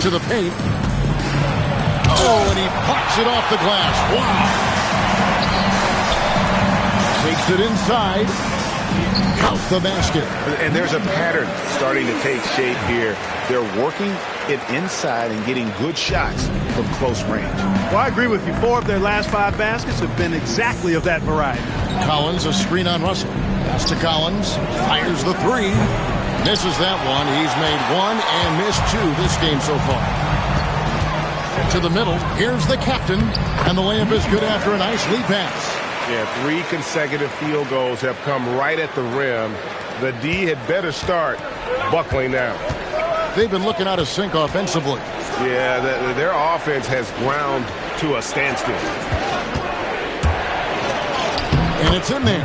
to the paint. Oh, and he pops it off the glass. Wow. Takes it inside. Out the basket. And there's a pattern starting to take shape here. They're working it inside and getting good shots from close range. Well, I agree with you. 4 of their last 5 baskets have been exactly of that variety. Collins, a screen on Russell. Pass to Collins. Fires the 3. Misses that one. He's made 1 and missed 2 this game so far. To the middle. Here's the captain. And the layup is good after a nice lead pass. Yeah, 3 consecutive field goals have come right at the rim. The D had better start buckling down. They've been looking out of sync offensively. Yeah, their offense has ground to a standstill. And it's in there.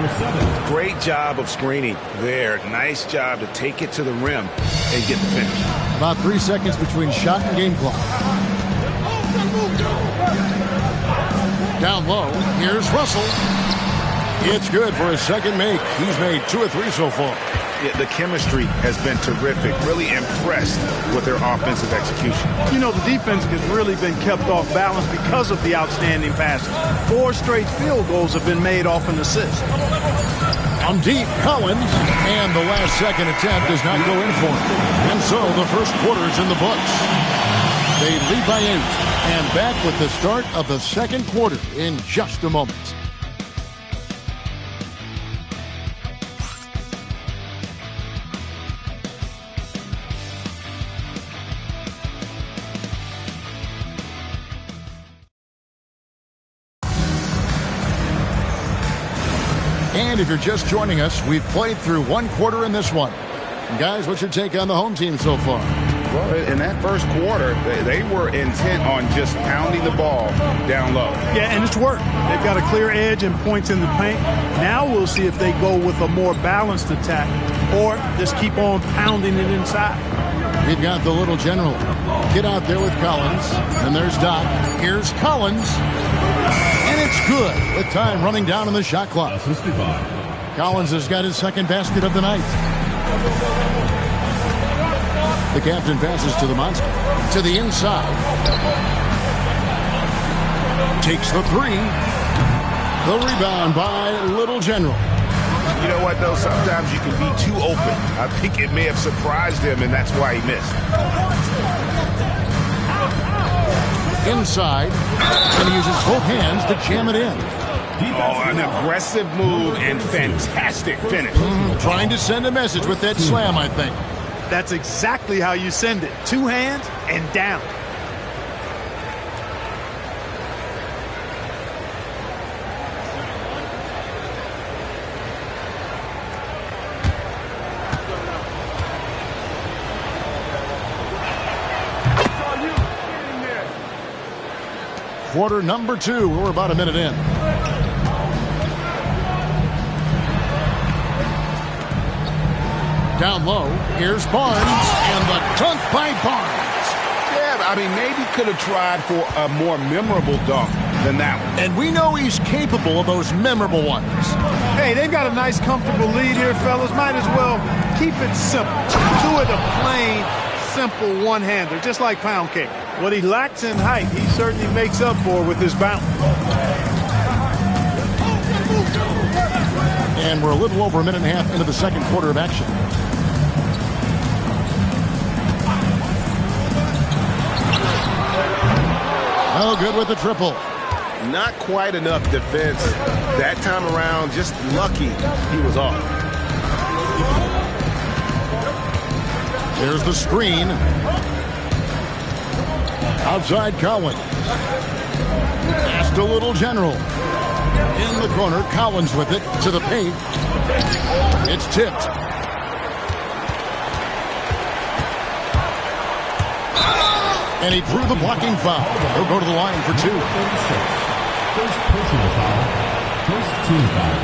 Great job of screening there. Nice job to take it to the rim and get the finish. About 3 seconds between shot and game clock. Down low, here's Russell. It's good for his second make. He's made 2 or 3 so far. Yeah, the chemistry has been terrific. Really impressed with their offensive execution. You know, the defense has really been kept off balance because of the outstanding passes. 4 straight field goals have been made off an assist. On deep, Collins. And the last second attempt does not go in for him. And so the first quarter is in the books. They lead by 8. And back with the start of the second quarter in just a moment. And if you're just joining us, we've played through 1 quarter in this one. And guys, what's your take on the home team so far? Well, in that first quarter, they were intent on just pounding the ball down low. Yeah, and it's worked. They've got a clear edge and points in the paint. Now we'll see if they go with a more balanced attack or just keep on pounding it inside. We've got the little general. Get out there with Collins. And there's Doc. Here's Collins. And it's good with time running down on the shot clock. Collins has got his second basket of the night. The captain passes to the monster. To the inside. Takes the 3. The rebound by Little General. You know what, though? Sometimes you can be too open. I think it may have surprised him, and that's why he missed. Inside. And he uses both hands to jam it in. Oh, an aggressive move and fantastic finish. Trying to send a message with that slam, I think. That's exactly how you send it. 2 hands and down. Quarter number 2. We're about a minute in. Down low, here's Barnes, and the dunk by Barnes. Yeah, I mean, maybe could have tried for a more memorable dunk than that one. And we know he's capable of those memorable ones. Hey, they've got a nice, comfortable lead here, fellas. Might as well keep it simple. Do it a plain, simple one-hander, just like pound cake. What he lacks in height, he certainly makes up for with his bounce. And we're a little over a minute and a half into the second quarter of action. Oh, good with the triple. Not quite enough defense. That time around, just lucky he was off. There's the screen. Outside Collins. Pass to Little General. In the corner, Collins with it to the paint. It's tipped. And he drew the blocking foul. He'll go to the line for 2. First personal foul. First team foul.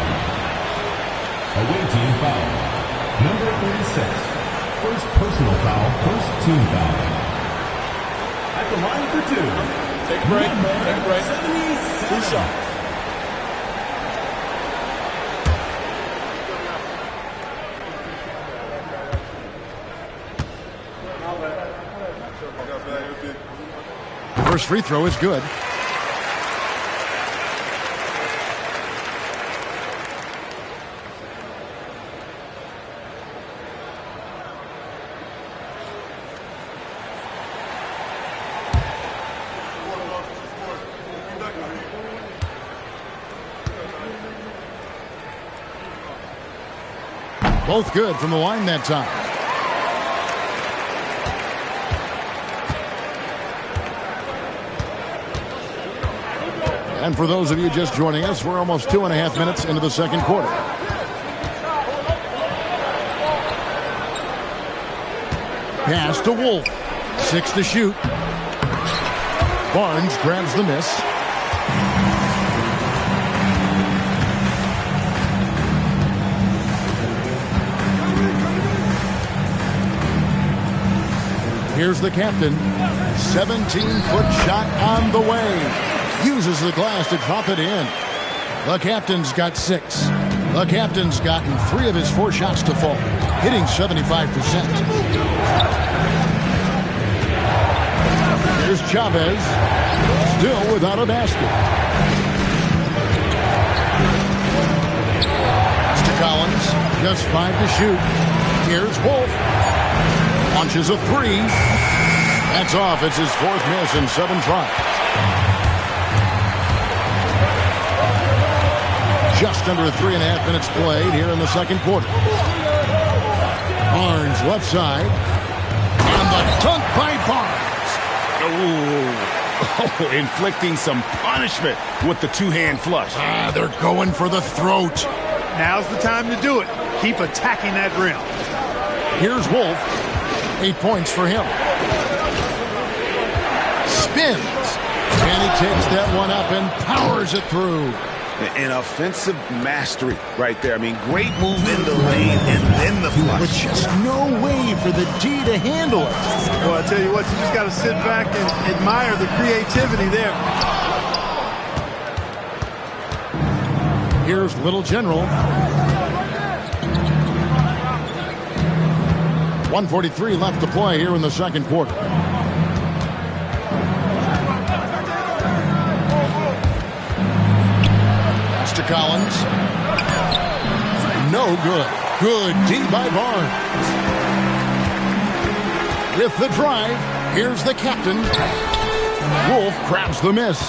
Away team foul. Number 36. First personal foul. First team foul. At the line for 2. Take a break. Take a break. 77. 2 shots. First free throw is good. Both good from the line that time. And for those of you just joining us, we're almost 2.5 minutes into the second quarter. Pass to Wolf. 6 to shoot. Barnes grabs the miss. Here's the captain. 17-foot shot on the way. Uses the glass to drop it in. The captain's got 6. The captain's gotten 3 of his 4 shots to fall, hitting 75%. Here's Chavez, still without a basket. Pass to Collins, just 5 to shoot. Here's Wolf. Launches a 3. That's off. It's his 4th miss in 7 tries. Just under 3.5 minutes played here in the second quarter. Barnes left side. And the dunk by Barnes. Oh, inflicting some punishment with the 2-hand flush. They're going for the throat. Now's the time to do it. Keep attacking that rim. Here's Wolf. 8 points for him. Spins. And he takes that one up and powers it through. An offensive mastery right there. I mean, great move in the lane and then the flush. With just no way for the D to handle it. Well, I tell you what, you just got to sit back and admire the creativity there. Here's Little General. 1:43 left to play here in the second quarter. To Collins. No good. Good D by Barnes. With the drive, here's the captain. Wolf grabs the miss.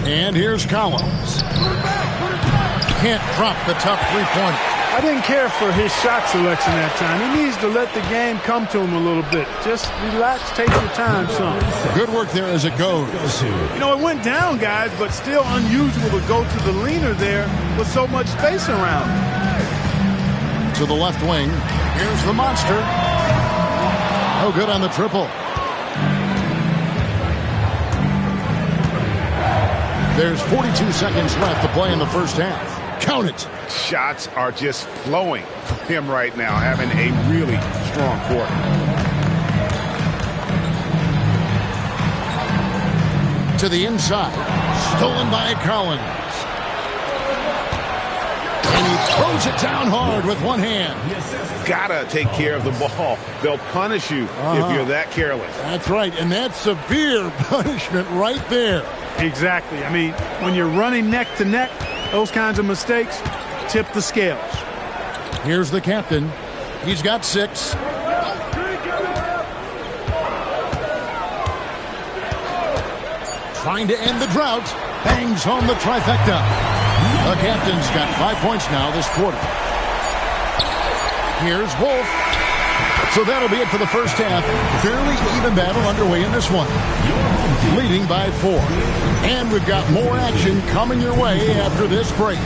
And here's Collins. Can't drop the tough three-pointer. I didn't care for his shot selection that time. He needs to let the game come to him a little bit. Just relax, take your time, son. Good work there as it goes. You know, it went down, guys, but still unusual to go to the leaner there with so much space around. To the left wing. Here's the monster. No good on the triple. There's 42 seconds left to play in the first half. Count it. Shots are just flowing for him right now, having a really strong quarter. To the inside. Stolen by Collins. And he throws it down hard with one hand. Gotta take care of the ball. They'll punish you if you're that careless. That's right, and that's severe punishment right there. Exactly. I mean, when you're running neck to neck, those kinds of mistakes tip the scales. Here's the captain. He's got 6. Trying to end the drought. Bangs home the trifecta. The captain's got 5 points now this quarter. Here's Wolf. So that'll be it for the first half. Fairly even battle underway in this one. Leading by 4. And we've got more action coming your way after this break.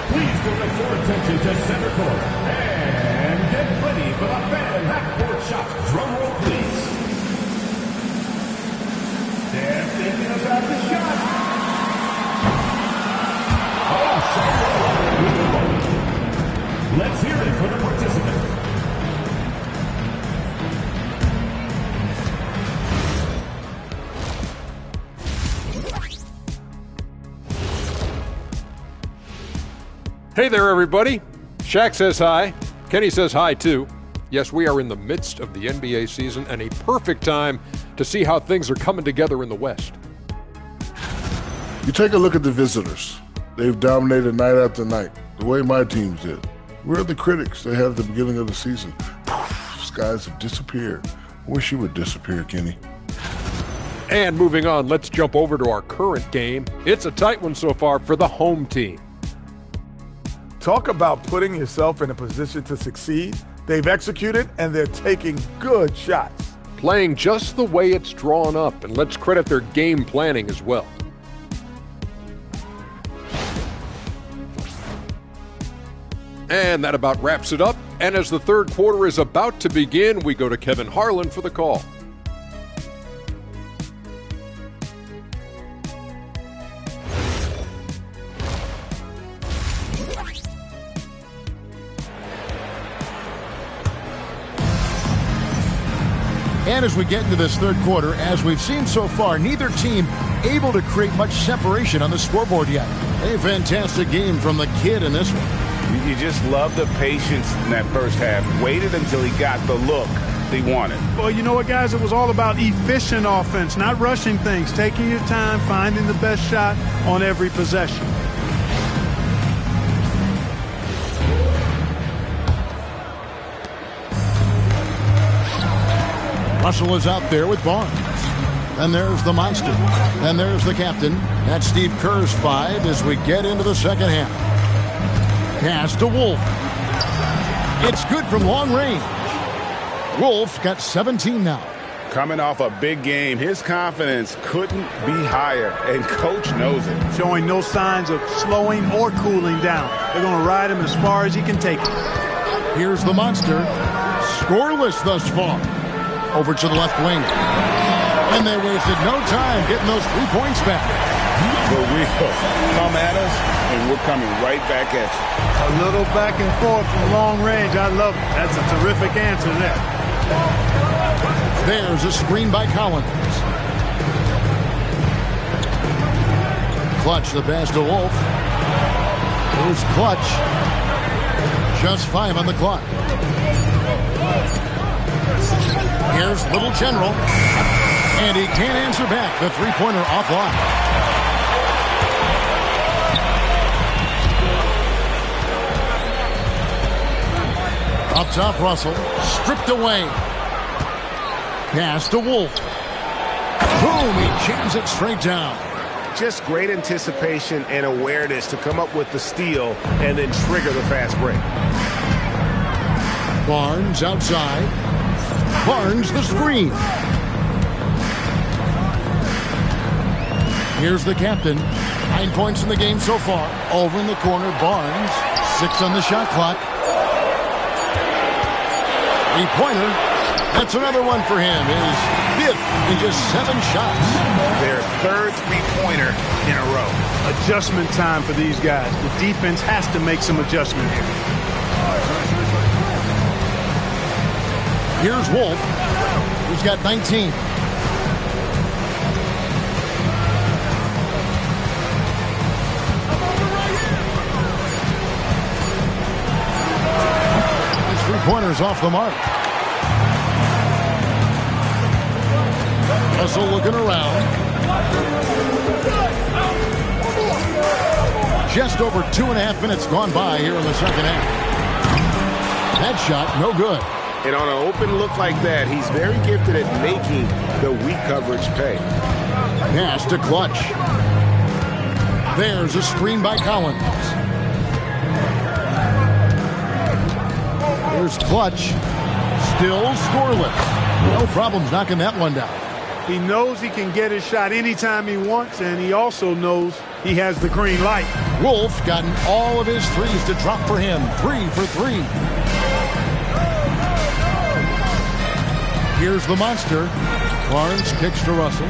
Please direct your attention to center court. And get ready for the fan half-court shot. Drum roll, please. They're thinking about the shot. Oh, so let's hear it for the participant. Hey there, everybody. Shaq says hi. Kenny says hi, too. Yes, we are in the midst of the NBA season and a perfect time to see how things are coming together in the West. You take a look at the visitors. They've dominated night after night, the way my teams did. We're the critics they had at the beginning of the season. Skies have disappeared. I wish you would disappear, Kenny. And moving on, let's jump over to our current game. It's a tight one so far for the home team. Talk about putting yourself in a position to succeed. They've executed, and they're taking good shots. Playing just the way it's drawn up, and let's credit their game planning as well. And that about wraps it up. And as the third quarter is about to begin, we go to Kevin Harlan for the call. And as we get into this third quarter, as we've seen so far, neither team able to create much separation on the scoreboard yet. A fantastic game from the kid in this one. You just love the patience in that first half. Waited until he got the look he wanted. Well, you know what, guys? It was all about efficient offense, not rushing things, taking your time, finding the best shot on every possession. Russell is out there with Barnes. And there's the monster. And there's the captain. That's Steve Kerr's 5 as we get into the second half. Pass to Wolf. It's good from long range. Wolf got 17 now. Coming off a big game, his confidence couldn't be higher, and coach knows it. Showing no signs of slowing or cooling down. They're going to ride him as far as he can take it. Here's the monster. Scoreless thus far. Over to the left wing. And they wasted no time getting those 3 points back. For real. Come at us, and we're coming right back at you. A little back and forth from long range. I love it. That's a terrific answer there. There's a screen by Collins. Clutch the pass to Wolf. Here's Clutch. Just 5 on the clock. Here's Little General. And he can't answer back. The three-pointer offline. Up top, Russell. Stripped away. Pass to Wolf. Boom! He jams it straight down. Just great anticipation and awareness to come up with the steal and then trigger the fast break. Barnes outside. Barnes the screen. Here's the captain. 9 points in the game so far. Over in the corner, Barnes. 6 on the shot clock. Three-pointer. That's another one for him. His 5th in just 7 shots. Their 3rd three-pointer in a row. Adjustment time for these guys. The defense has to make some adjustment here. Here's Wolf. He's got 19. His three-pointer's off the mark. Russell looking around. Just over 2.5 minutes gone by here in the second half. That shot, no good. And on an open look like that, he's very gifted at making the weak coverage pay. Pass to Clutch. There's a screen by Collins. Here's Clutch. Still scoreless. No problems knocking that one down. He knows he can get his shot anytime he wants, and he also knows he has the green light. Wolf gotten all of his threes to drop for him. 3 for 3. Here's the monster. Barnes kicks to Russell.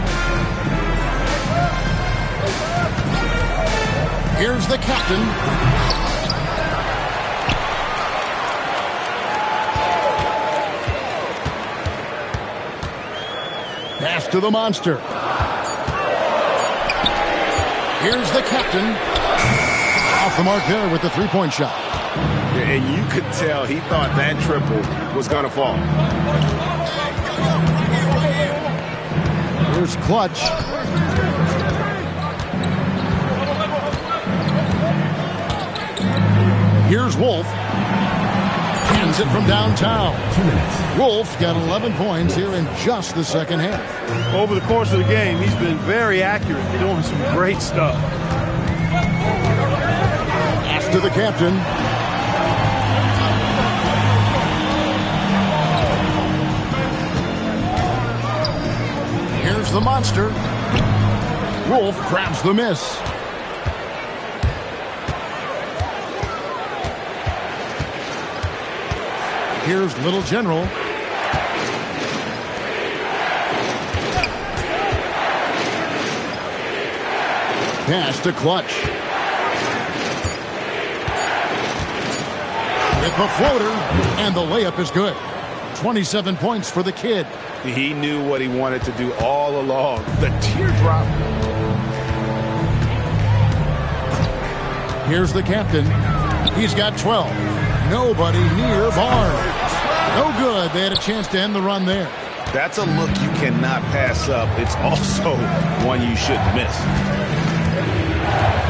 Here's the captain. Pass to the monster. Here's the captain. Off the mark there with the three-point shot. And you could tell he thought that triple was going to fall. Here's Clutch. Here's Wolf. Cans it from downtown. 2 minutes. Wolf got 11 points here in just the second half. Over the course of the game, he's been very accurate, doing some great stuff. Pass to the captain. Here's the monster. Wolf grabs the miss. Here's Little General. Pass to Clutch. With the floater, and the layup is good. 27 points for the kid. He knew what he wanted to do all along. The teardrop. Here's the captain. He's got 12. Nobody near Barnes. No good. They had a chance to end the run there. That's a look you cannot pass up. It's also one you shouldn't miss.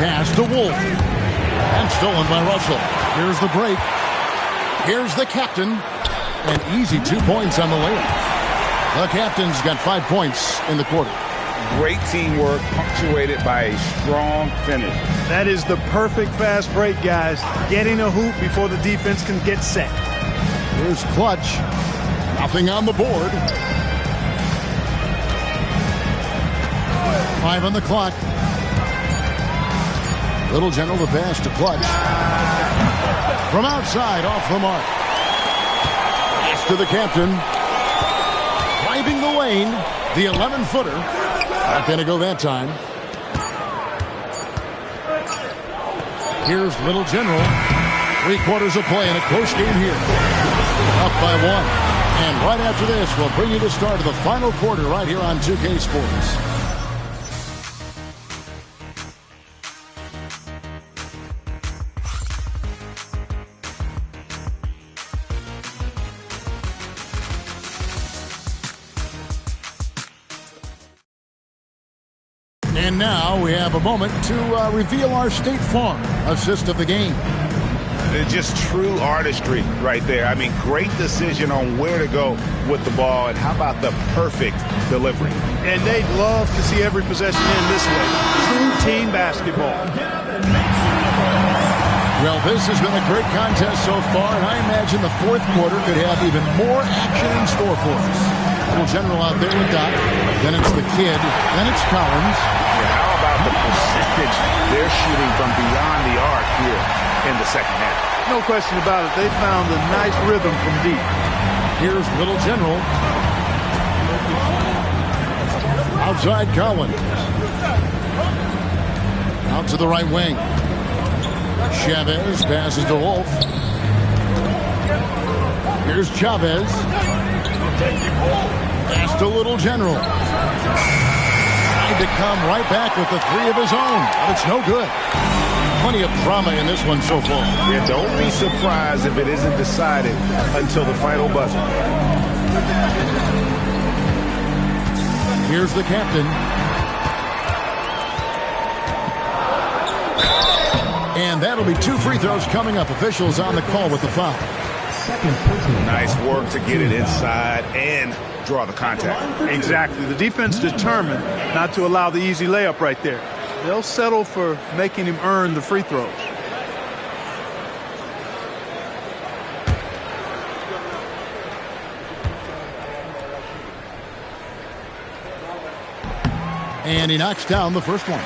Pass to Wolf. And stolen by Russell. Here's the break. Here's the captain. An easy 2 points on the layup. The captain's got 5 points in the quarter. Great teamwork punctuated by a strong finish. That is the perfect fast break, guys. Getting a hoop before the defense can get set. Here's Clutch. Nothing on the board. 5 on the clock. Little General the pass to Clutch. From outside, off the mark. Pass to the captain. Driving the lane. The 11-footer. Not going to go that time. Here's Little General. 3 quarters of play in a close game here. Up by 1. And right after this, we'll bring you the start of the final quarter right here on 2K Sports. And now we have a moment to reveal our State Farm assist of the game. It's just true artistry right there. I mean, great decision on where to go with the ball, and how about the perfect delivery? And they'd love to see every possession end this way. True team basketball. Well, this has been a great contest so far, and I imagine the fourth quarter could have even more action in store for us. Little General out there with Doc. Then it's the kid. Then it's Collins. How about the percentage they're shooting from beyond the arc here in the second half? No question about it. They found a nice rhythm from deep. Here's Little General. Outside Collins. Out to the right wing. Chavez passes to Wolf. Here's Chavez. Pass to Little General. Tried to come right back with the 3 of his own, but it's no good. Plenty of drama in this one so far. Yeah, don't be surprised if it isn't decided until the final buzzer. Here's the captain. And that'll be 2 free throws coming up. Officials on the call with the foul. Nice work to get it inside and draw the contact. Exactly. The defense determined not to allow the easy layup right there. They'll settle for making him earn the free throws. And he knocks down the first one.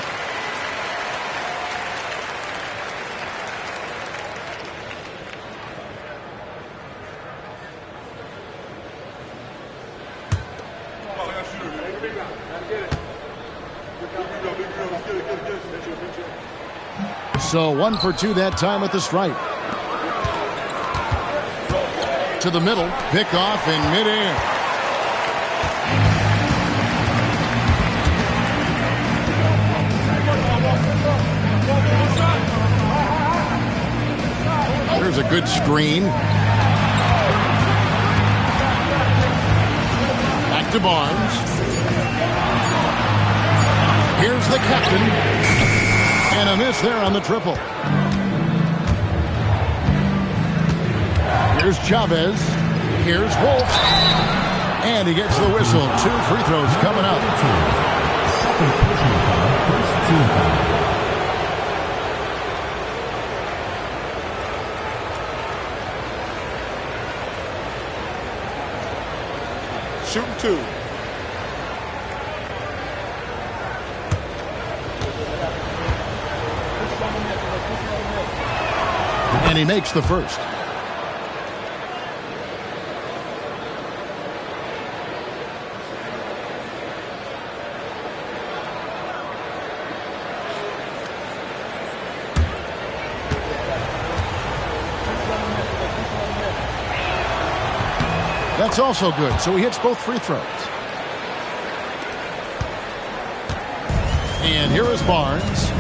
So 1 for 2 that time at the stripe. To the middle, pick off in midair. There's a good screen. Back to Barnes. Here's the captain. And a miss there on the triple. Here's Chavez. Here's Wolf. And he gets the whistle. 2 free throws coming up. Second personal foul, first team foul. Shooting 2. And he makes the first. That's also good, so he hits both free throws. And here is Barnes.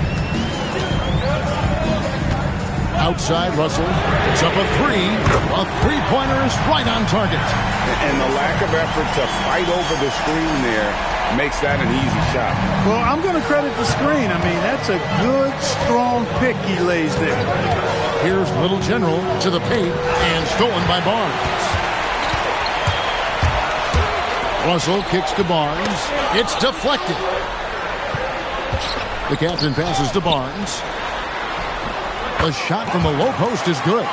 Outside, Russell. It's up a 3. A three-pointer is right on target. And the lack of effort to fight over the screen there makes that an easy shot. Well, I'm going to credit the screen. I mean, that's a good, strong pick he lays there. Here's Little General to the paint and stolen by Barnes. Russell kicks to Barnes. It's deflected. The captain passes to Barnes. The shot from the low post is good.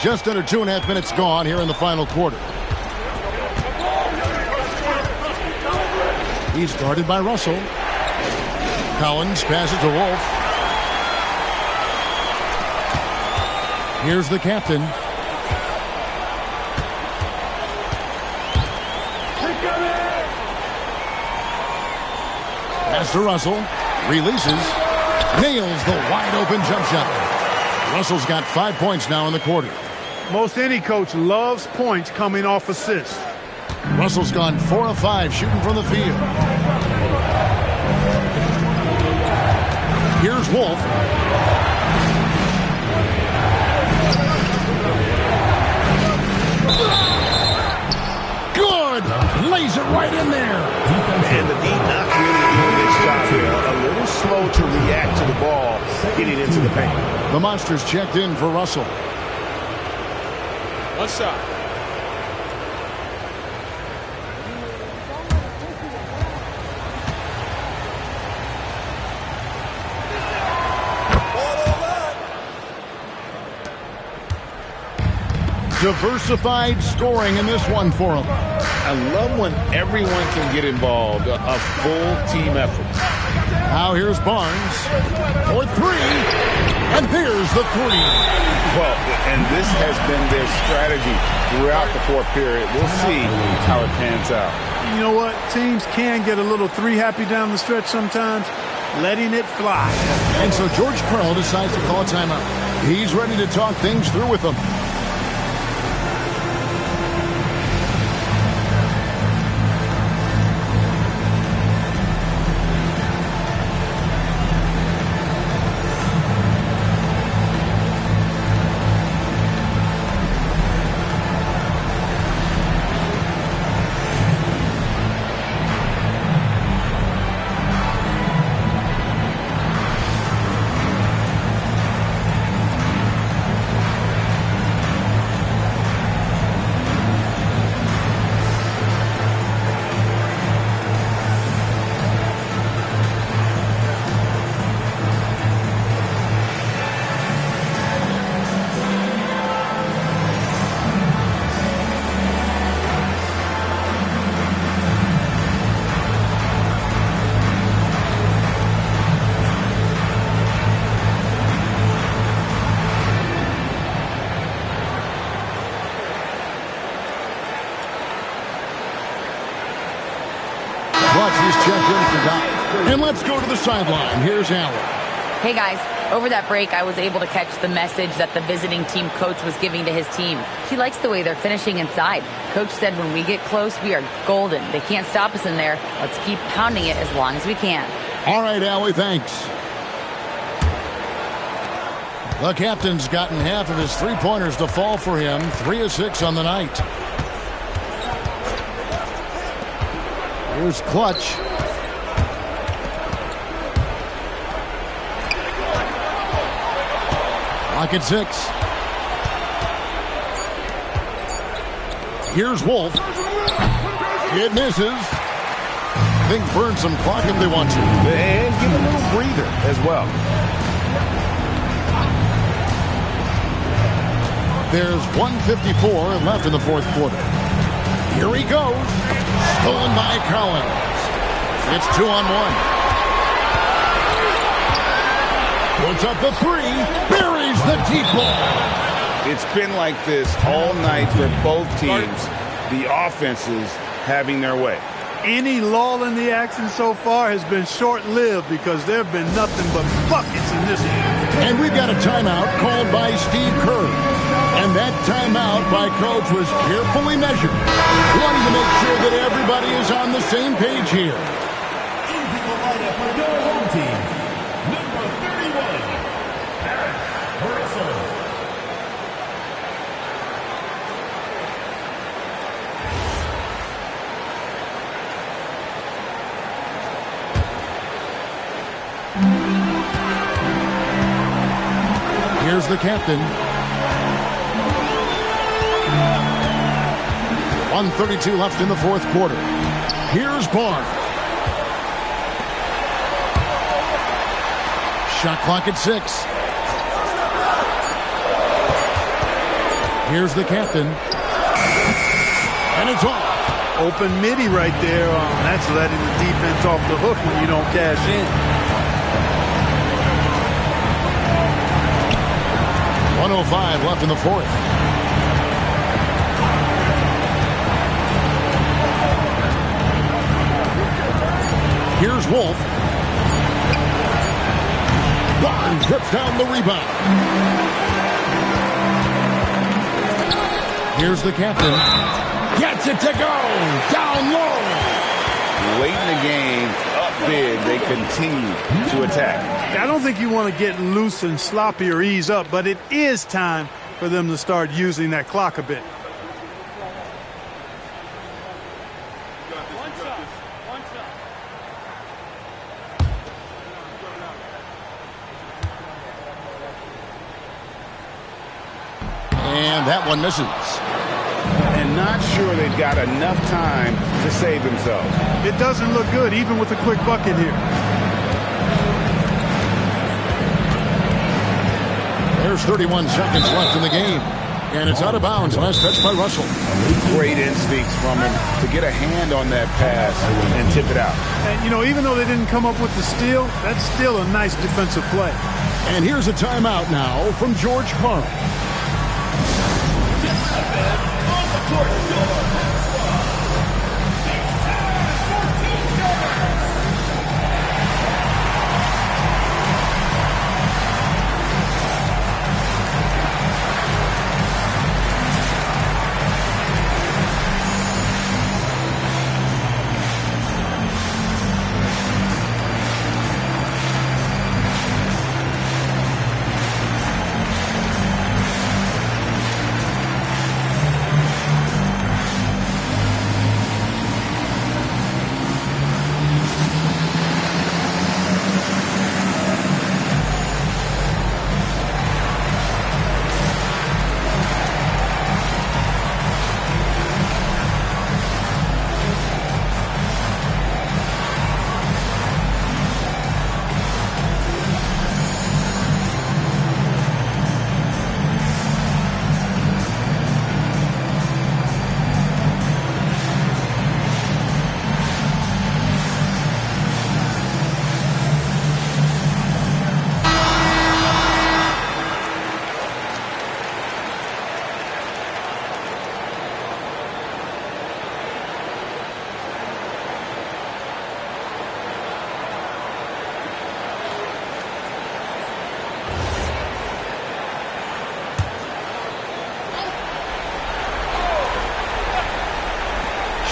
Just under 2.5 minutes gone here in the final quarter. He's guarded by Russell. Collins passes to Wolf. Here's the captain. Pass to Russell. Releases. Nails the wide-open jump shot. Russell's got 5 points now in the quarter. Most any coach loves points coming off assists. Russell's gone 4 of 5 shooting from the field. Here's Wolf. Good! Lays it right in there. And the D not really doing its job here. A little slow to react to the ball getting into the paint. The Monsters checked in for Russell. One shot. Diversified scoring in this one for him. I love when everyone can get involved. A full team effort. Now here's Barnes for 3. And here's the 3. Well, and this has been their strategy throughout the fourth period. We'll see how it pans out. You know what? Teams can get a little 3 happy down the stretch sometimes. Letting it fly. And so George Karl decides to call a timeout. He's ready to talk things through with them. He's checked in for Doc. And let's go to the sideline. Here's Allen. Hey, guys. Over that break, I was able to catch the message that the visiting team coach was giving to his team. He likes the way they're finishing inside. Coach said when we get close, we are golden. They can't stop us in there. Let's keep pounding it as long as we can. All right, Allie, thanks. The captain's gotten half of his three-pointers to fall for him. 3 of 6 on the night. Here's Clutch. Clock at 6. Here's Wolf. It misses. I think burn some clock if they want to. And give a little breather as well. There's 1:54 left in the fourth quarter. Here he goes. Stolen by Collins. It's 2-on-1. Puts up the three. Buries the deep ball. It's been like this all night for both teams. The offenses having their way. Any lull in the action so far has been short-lived because there have been nothing but buckets in this one. And we've got a timeout called by Steve Kerr. And that timeout by Coach was carefully measured, wanting to make sure that everybody is on the same page here. Into the lineup for your home team, number 31, Russell. Here's the captain. 1:32 left in the fourth quarter. Here's Barnes. Shot clock at 6. Here's the captain. And it's off. Open midi right there. That's letting the defense off the hook when you don't cash in. 1:05 left in the fourth. Here's Wolf. Barnes rips down the rebound. Here's the captain. Gets it to go. Down low. Late in the game, up big, they continue to attack. I don't think you want to get loose and sloppy or ease up, but it is time for them to start using that clock a bit. And that one misses. And not sure they've got enough time to save themselves. It doesn't look good, even with a quick bucket here. There's 31 seconds left in the game. And it's out of bounds. Last touch by Russell. Great instincts from him to get a hand on that pass and tip it out. And, you know, even though they didn't come up with the steal, that's still a nice defensive play. And here's a timeout now from George Karl.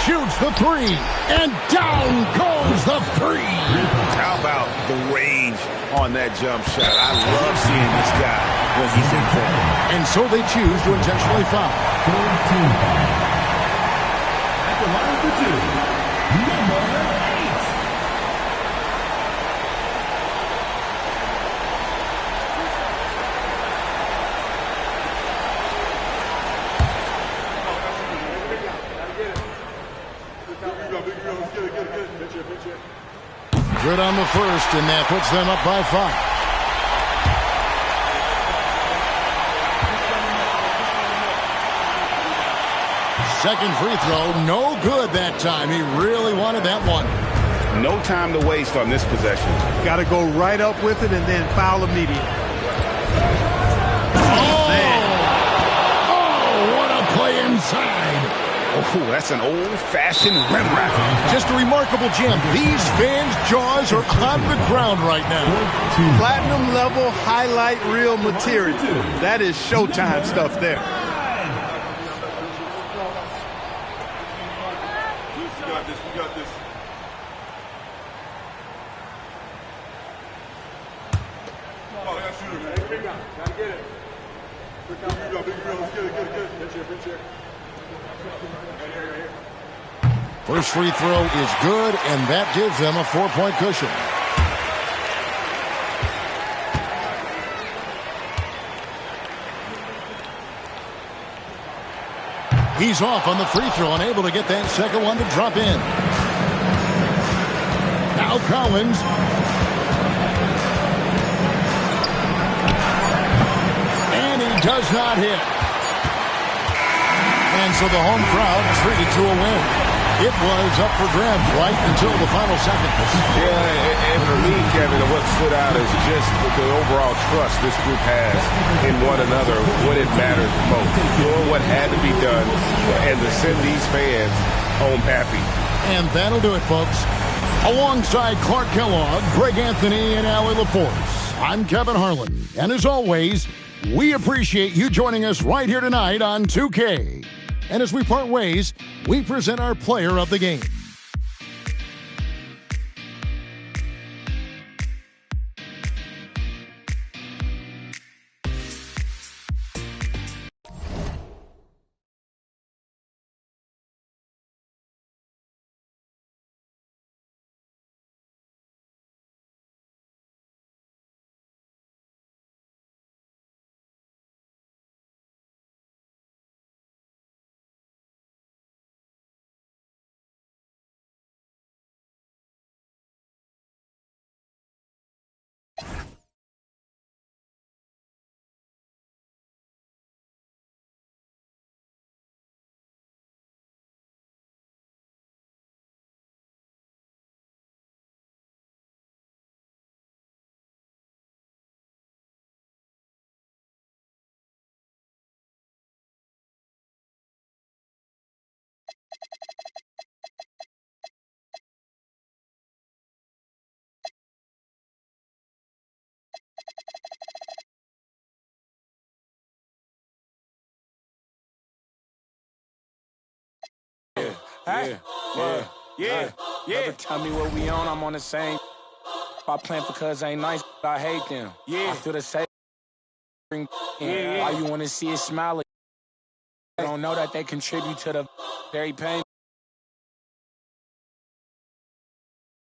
Shoots the three, and down goes There's the three. How about the range on that jump shot? I love seeing this guy when he's in form. And so they choose to intentionally foul. Third team foul. At the line for two, number 8. Good on the first, and that puts them up by 5. Second free throw, no good that time. He really wanted that one. No time to waste on this possession. Got to go right up with it and then foul immediately. Oh, what a play inside. Oh, that's an old-fashioned rim wrap. Just a remarkable jam. These fans' jaws are on the ground right now. Platinum level highlight reel material. That is Showtime stuff there. We got this. Oh, yeah, shooter, man. Gotta get it. Let's get it. Pitch here. First free throw is good, and that gives them a 4-point cushion. He's off on the free throw, unable to get that second one to drop in. Now Collins. And he does not hit. And so the home crowd treated to a win. It was up for grabs right until the final seconds. Yeah, and for me, Kevin, what stood out is just the overall trust this group has in one another when it matters most. Doing what had to be done and to send these fans home happy. And that'll do it, folks. Alongside Clark Kellogg, Greg Anthony, and Allie LaForce, I'm Kevin Harlan. And as always, we appreciate you joining us right here tonight on 2K. And as we part ways, we present our player of the game. Yeah. Never tell me what we on, I'm on the same. If I plan for cuz ain't nice, I hate them. Yeah. I feel the same. Why you wanna see it smile? I don't know that they contribute to the very pain.